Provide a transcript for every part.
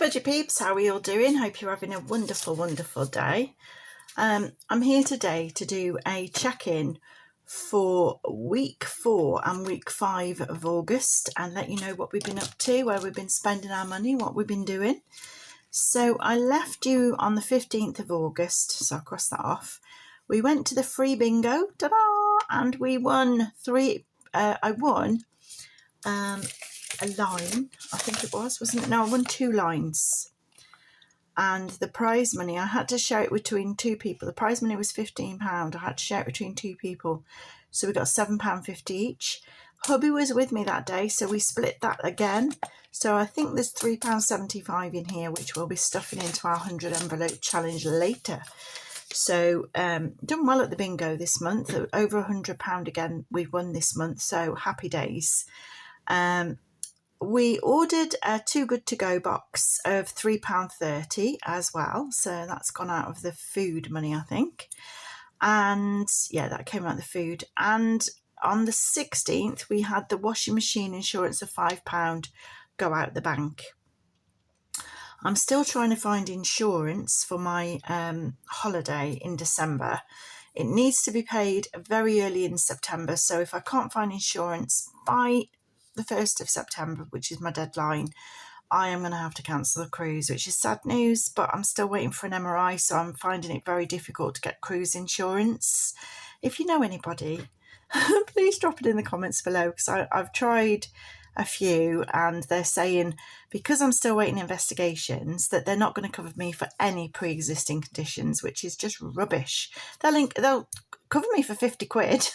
budget peeps, how are you all doing? Hope you're having a wonderful day. I'm here today to do a check-in for week 4 and week 5 of August and let you know what we've been up to, where we've been spending our money, what we've been doing. So I left you on the 15th of August, so I'll cross that off. We went to the free bingo, ta-da, and we won I won a line, I think it was, wasn't it? No, I won 2 lines. And the prize money, I had to share it between 2 people. The prize money was £15. I had to share it between 2 people. So we got £7.50 each. Hubby was with me that day, so we split that again. So I think there's £3.75 in here, which we'll be stuffing into our 100 envelope challenge later. So done well at the bingo this month. Over £100 again we've won this month, so happy days. We ordered a Too Good To Go box of £3.30 as well. So that's gone out of the food money, I think. And yeah, that came out of the food. And on the 16th, we had the washing machine insurance of £5 go out the bank. I'm still trying to find insurance for my holiday in December. It needs to be paid very early in September. So if I can't find insurance by the 1st of September, which is my deadline, I am going to have to cancel the cruise, which is sad news, but I'm still waiting for an MRI, so I'm finding it very difficult to get cruise insurance. If you know anybody, please drop it in the comments below, because I've tried a few and they're saying because I'm still waiting investigations that they're not going to cover me for any pre-existing conditions, which is just rubbish. They'll cover me for 50 quid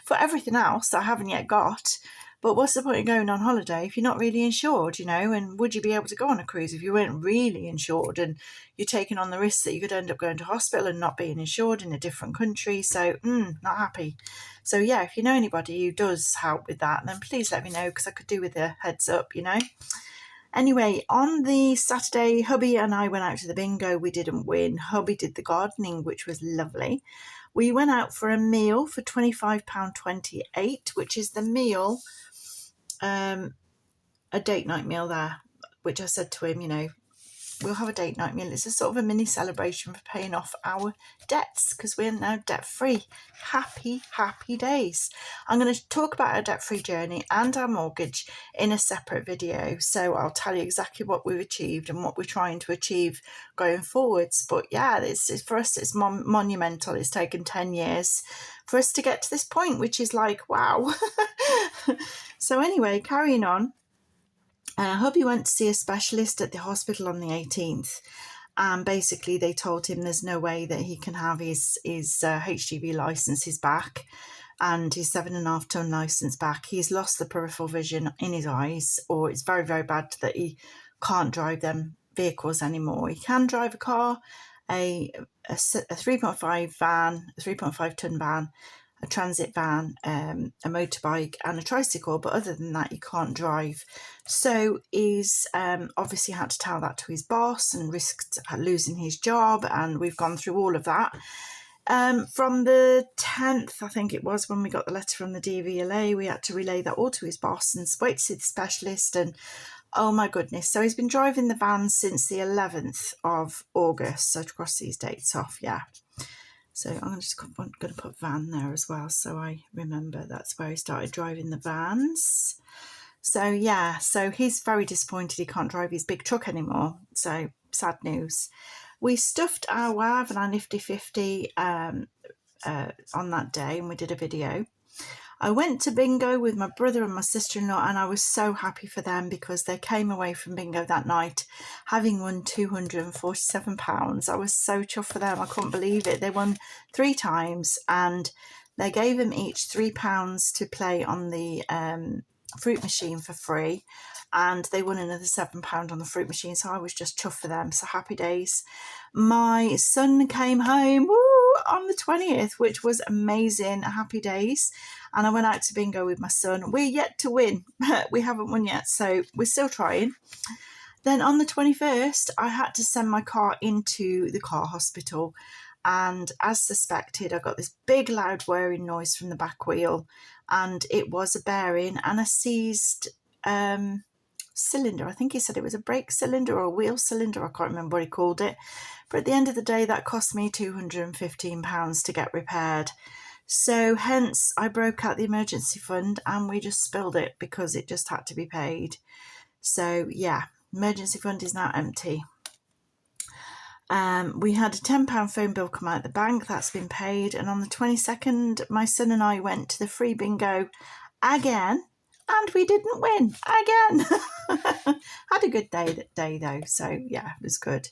for everything else that I haven't yet got. But what's the point of going on holiday if you're not really insured, you know? And would you be able to go on a cruise if you weren't really insured and you're taking on the risk that you could end up going to hospital and not being insured in a different country? So, not happy. So, yeah, if you know anybody who does help with that, then please let me know, because I could do with a heads up, you know? Anyway, on the Saturday, hubby and I went out to the bingo. We didn't win. Hubby did the gardening, which was lovely. We went out for a meal for £25.28, which is the meal, a date night meal there, which I said to him, you know, we'll have a date night meal. It's a sort of a mini celebration for paying off our debts, because we're now debt free. Happy days. I'm going to talk about our debt free journey and our mortgage in a separate video, so I'll tell you exactly what we've achieved and what we're trying to achieve going forwards. But yeah, for us it's monumental. It's taken 10 years for us to get to this point, which is like, wow. So anyway, carrying on. Hubby went to see a specialist at the hospital on the 18th, and basically they told him there's no way that he can have his HGV licences back and his 7.5 tonne licence back. He's lost the peripheral vision in his eyes, or it's very bad that he can't drive them vehicles anymore. He can drive a car, a 3.5 van, a 3.5 tonne van, a transit van, a motorbike and a tricycle, but other than that he can't drive. So he's obviously had to tell that to his boss and risked losing his job, and we've gone through all of that. From the 10th, I think it was, when we got the letter from the DVLA, we had to relay that all to his boss and wait to see the specialist, and oh my goodness. So he's been driving the van since the 11th of August, so to cross these dates off, yeah. So I'm just going to put van there as well, so I remember that's where he started driving the vans. So yeah, so he's very disappointed he can't drive his big truck anymore. So sad news. We stuffed our WAV and our Nifty 50 on that day, and we did a video. I went to bingo with my brother and my sister-in-law, and I was so happy for them because they came away from bingo that night having won £247. I was so chuffed for them. I couldn't believe it. They won 3 times, and they gave them each £3 to play on the fruit machine for free, and they won another £7 on the fruit machine. So I was just chuffed for them. So happy days. My son came home on the 20th, which was amazing. Happy days. And I went out to bingo with my son. We're yet to win. We haven't won yet, so we're still trying. Then on the 21st, I had to send my car into the car hospital, and as suspected, I got this big loud whirring noise from the back wheel, and it was a bearing and a seized cylinder. I think he said it was a brake cylinder or a wheel cylinder. I can't remember what he called it. But at the end of the day, that cost me £215 to get repaired. So hence I broke out the emergency fund and we just spilled it because it just had to be paid. So yeah, emergency fund is now empty. We had a £10 phone bill come out of the bank. That's been paid. And on the 22nd, my son and I went to the free bingo again, and we didn't win again. Had a good day though, so yeah, it was good.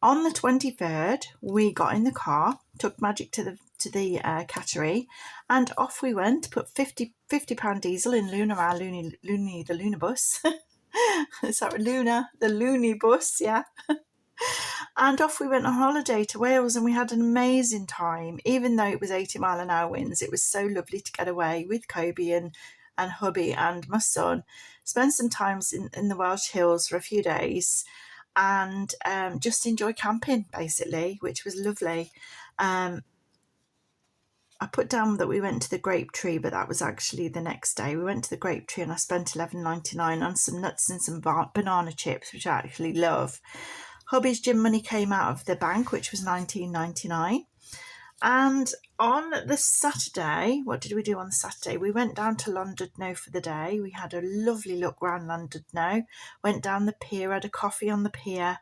On the 23rd, we got in the car, took Magic to the cattery, and off we went. Put £50 diesel in Luna, our Looney the Luna bus. Sorry, Luna the Looney bus, yeah. And off we went on holiday to Wales, and we had an amazing time. Even though it was 80-mile-an-hour winds, it was so lovely to get away with Kobe and hubby and my son, spend some time in the Welsh hills for a few days, and just enjoy camping basically, which was lovely. I put down that we went to the grape tree, but that was actually the next day. We went to the grape tree and I spent $11.99 on some nuts and some banana chips, which I actually love. Hubby's gym money came out of the bank, which was $19.99. And on the Saturday, what did we do on the Saturday? We went down to Llandudno for the day. We had a lovely look round Llandudno. Went down the pier, had a coffee on the pier.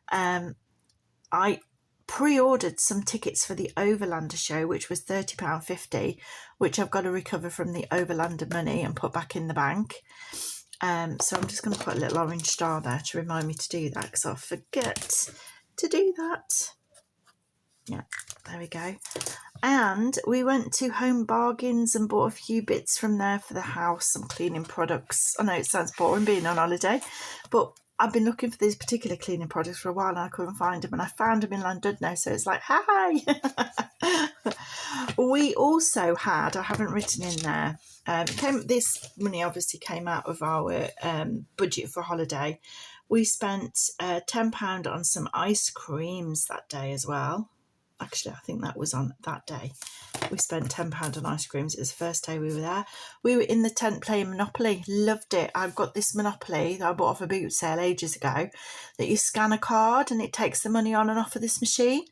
I pre-ordered some tickets for the Overlander show, which was £30.50, which I've got to recover from the Overlander money and put back in the bank. So I'm just going to put a little orange star there to remind me to do that, because I'll forget to do that. Yeah, there we go. And we went to Home Bargains and bought a few bits from there for the house, some cleaning products. I know it sounds boring being on holiday, but I've been looking for these particular cleaning products for a while and I couldn't find them, and I found them in Llandudno, so it's like, hi! We also had, I haven't written in there, this money obviously came out of our budget for holiday. We spent £10 on some ice creams that day as well. Actually, I think that was on that day. We spent £10 on ice creams. It was the first day we were there. We were in the tent playing Monopoly. Loved it. I've got this Monopoly that I bought off a boot sale ages ago, that you scan a card and it takes the money on and off of this machine.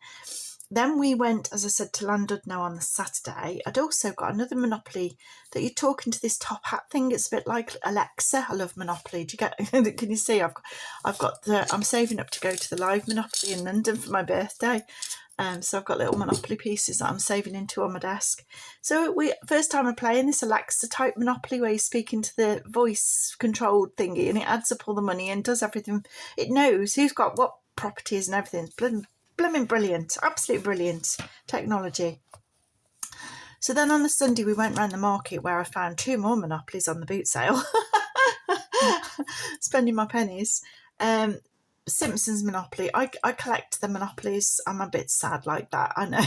Then we went, as I said, to Llandudno on the Saturday. I'd also got another Monopoly that you're talking to this top hat thing. It's a bit like Alexa. I love Monopoly. Do you get? Can you see? I'm saving up to go to the live Monopoly in London for my birthday. So I've got little Monopoly pieces that I'm saving into on my desk. So first time I'm playing this Alexa type Monopoly, where you speak into the voice controlled thingy and it adds up all the money and does everything. It knows who's got what properties and everything. It's blooming brilliant, absolutely brilliant technology. So then on the Sunday we went round the market, where I found 2 more Monopolies on the boot sale. Spending my pennies. Simpsons Monopoly. I collect the Monopolies. I'm a bit sad like that, I know.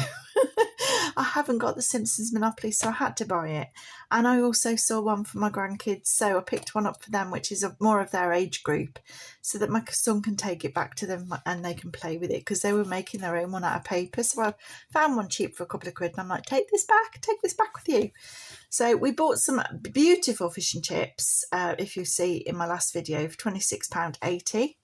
I haven't got the Simpsons Monopoly, so I had to buy it. And I also saw one for my grandkids, so I picked one up for them, which is more of their age group, so that my son can take it back to them and they can play with it, because they were making their own one out of paper. So I found one cheap for a couple of quid and I'm like, take this back with you. So we bought some beautiful fish and chips, if you see in my last video, for £26.80.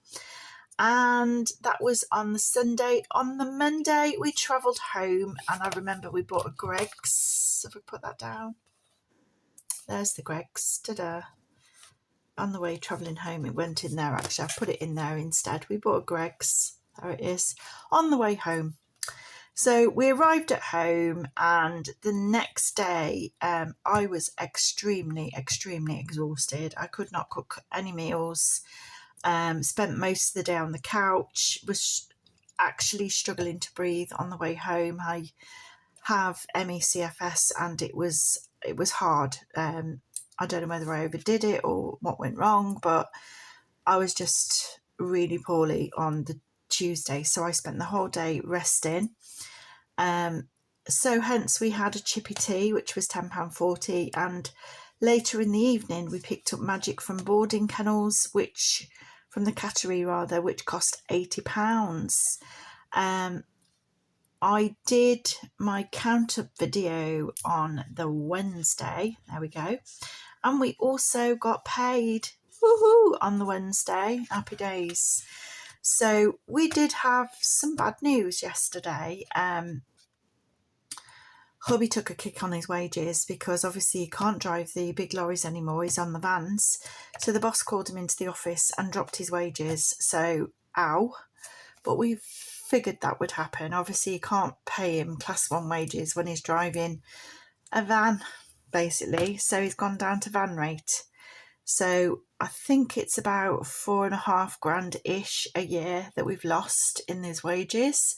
And that was on the Sunday. On the Monday, we travelled home, and I remember we bought a Greggs. Have we put that down? There's the Greggs. Ta-da. On the way travelling home, it went in there, actually. I put it in there instead. We bought a Greggs. There it is. On the way home. So we arrived at home, and the next day, I was extremely, extremely exhausted. I could not cook any meals. Spent most of the day on the couch, was actually struggling to breathe on the way home. I have ME/CFS and it was hard. I don't know whether I overdid it or what went wrong, but I was just really poorly on the Tuesday, so I spent the whole day resting. So hence we had a chippy tea, which was £10.40, and later in the evening we picked up Magic from boarding kennels, from the cattery rather, which cost £80. I did my count-up video on the Wednesday. There we go. And we also got paid. woohoo, on the Wednesday. Happy days. So we did have some bad news yesterday. Hubby took a kick on his wages because obviously he can't drive the big lorries anymore. He's on the vans. So the boss called him into the office and dropped his wages. So, ow. But we figured that would happen. Obviously, you can't pay him class 1 wages when he's driving a van, basically. So he's gone down to van rate. So I think it's about £4,500-ish a year that we've lost in his wages.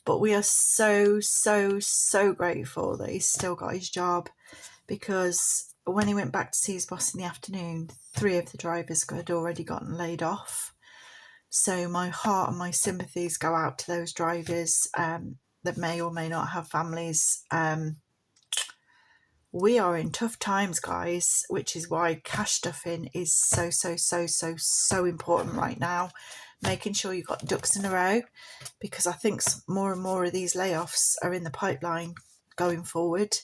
But we are so, so, so grateful that he's still got his job, because when he went back to see his boss in the afternoon, 3 of the drivers had already gotten laid off. So my heart and my sympathies go out to those drivers that may or may not have families. We are in tough times, guys, which is why cash stuffing is so, so, so, so, so important right now. Making sure you've got ducks in a row, because I think more and more of these layoffs are in the pipeline going forward.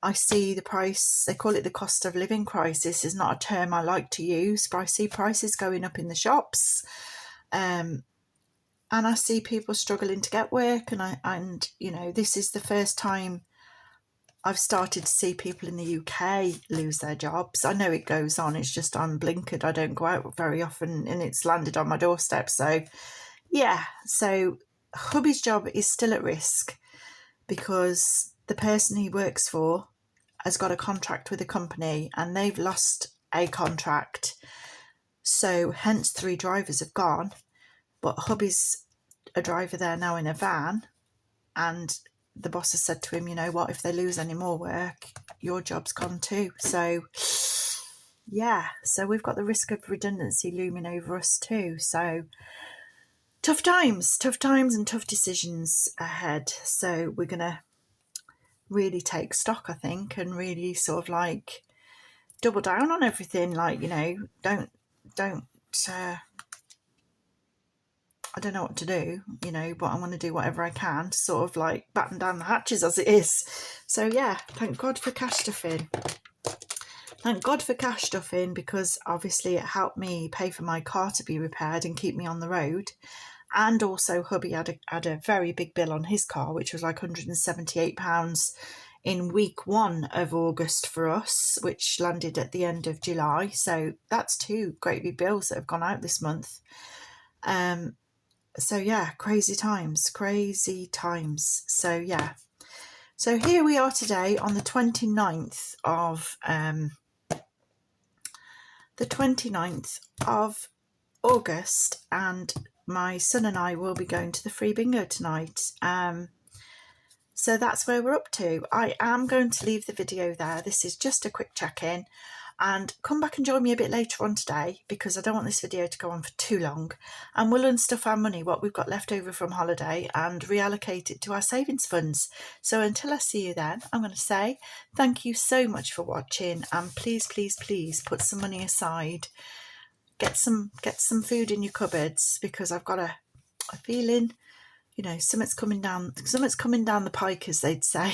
I see the price, they call it the cost of living crisis, is not a term I like to use, but I see prices going up in the shops. And I see people struggling to get work, and you know, this is the first time I've started to see people in the UK lose their jobs. I know it goes on, it's just unblinkered. I don't go out very often and it's landed on my doorstep. So yeah, so hubby's job is still at risk because the person he works for has got a contract with a company and they've lost a contract. So hence 3 drivers have gone, but hubby's a driver there now in a van, and the boss has said to him, you know what, if they lose any more work, your job's gone too. So yeah, so we've got the risk of redundancy looming over us too. So tough times and tough decisions ahead. So we're going to really take stock, I think, and really sort of like double down on everything. Like, you know, don't I don't know what to do, you know, but I'm going to do whatever I can to sort of like batten down the hatches as it is. So yeah, thank God for cash stuffing. Thank God for cash stuffing, because obviously it helped me pay for my car to be repaired and keep me on the road. And also hubby had a very big bill on his car, which was like £178 in week 1 of August for us, which landed at the end of July. So that's 2 great big bills that have gone out this month. So yeah, crazy times. So yeah, so here we are today on the 29th of August, and my son and I will be going to the free bingo tonight. So that's where we're up to. I am going to leave the video there. This is just a quick check-in, and come back and join me a bit later on today, because I don't want this video to go on for too long, and we'll unstuff our money, what we've got left over from holiday, and reallocate it to our savings funds. So until I see you then, I'm going to say thank you so much for watching, and please, please, please put some money aside. Get some food in your cupboards, because I've got a feeling, you know, something's coming down the pike, as they'd say.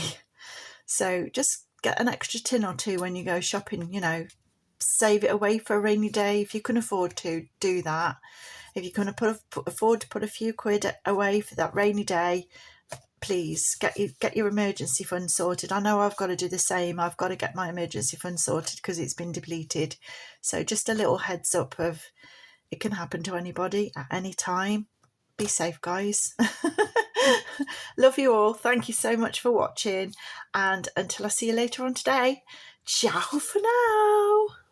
So just get an extra tin or 2 when you go shopping, you know, save it away for a rainy day. If you can afford to, do that. If you can afford to put a few quid away for that rainy day, please get your emergency fund sorted. I know I've got to do the same. I've got to get my emergency fund sorted because it's been depleted. So just a little heads up of it can happen to anybody at any time. Be safe, guys. Love you all. Thank you so much for watching. And until I see you later on today, ciao for now.